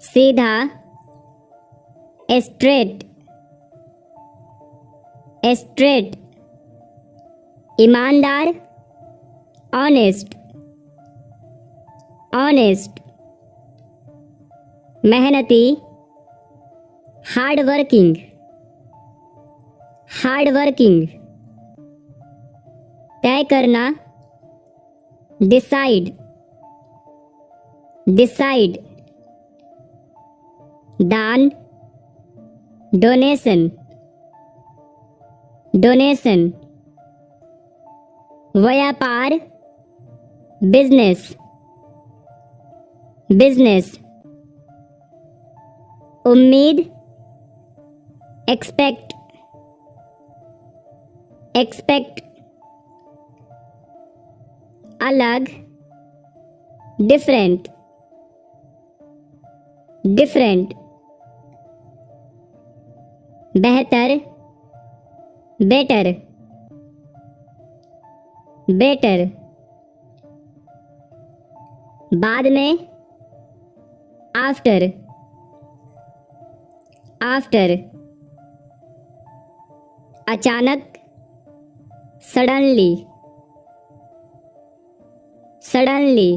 सीधा, straight, straight, ईमानदार, honest, honest, मेहनती, हार्ड वर्किंग, हार्ड वर्किंग, तय करना, डिसाइड, डिसाइड, दान, डोनेशन, डोनेशन, व्यापार, बिजनेस, बिजनेस, उम्मीद, एक्सपेक्ट, एक्सपेक्ट, अलग, डिफरेंट, डिफरेंट, बेहतर, बेटर, बेटर, बाद में, आफ्टर, आफ्टर, अचानक, सडनली, सडनली,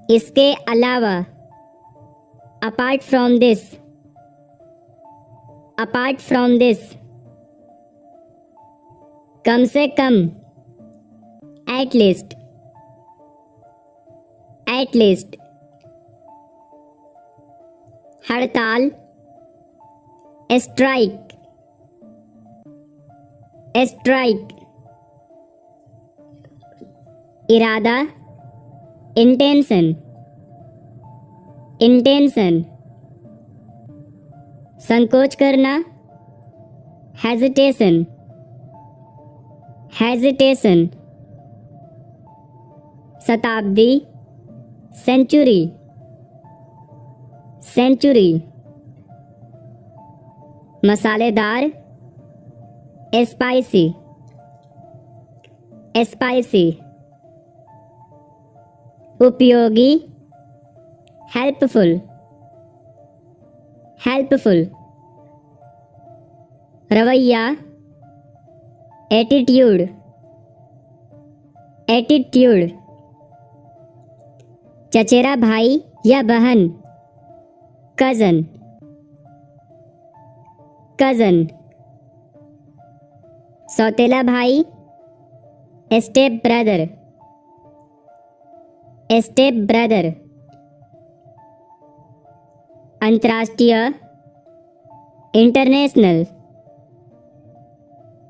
इसके अलावा, apart from this, apart from this, कम से कम, एट लीस्ट, एट लीस्ट, हड़ताल, स्ट्राइक, स्ट्राइक, इरादा, इंटेंशन, इंटेंशन, संकोच करना, हेजिटेशन, हेजिटेशन, शताब्दी, सेंचुरी, सेंचुरी, मसालेदार, स्पाइसी, स्पाइसी, उपयोगी, हेल्पफुल, हेल्पफुल, रवैया, एटीट्यूड, एटीट्यूड, चचेरा भाई या बहन, कज़न, कज़न, सौतेला भाई, स्टेप ब्रदर, स्टेप ब्रदर, अंतर्राष्ट्रीय, इंटरनेशनल,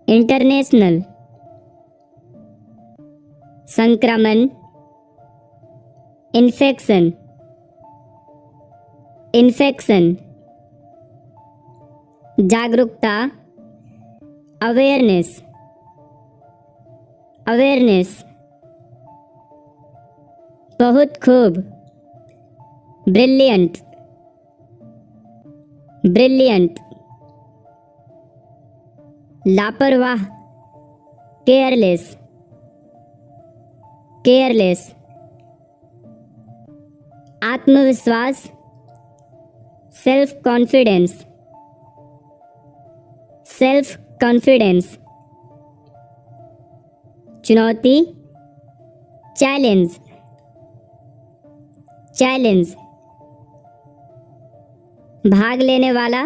इंटरनेशनल, संक्रमण, इन्फेक्शन, इन्फेक्शन, जागरूकता, अवेयरनेस, अवेयरनेस, बहुत खूब, ब्रिलियंट, ब्रिलियंट, लापरवाह, केयरलेस, केयरलेस, आत्मविश्वास, सेल्फ कॉन्फिडेंस, सेल्फ कॉन्फिडेंस, चुनौती, चैलेंज, चैलेंज, भाग लेने वाला,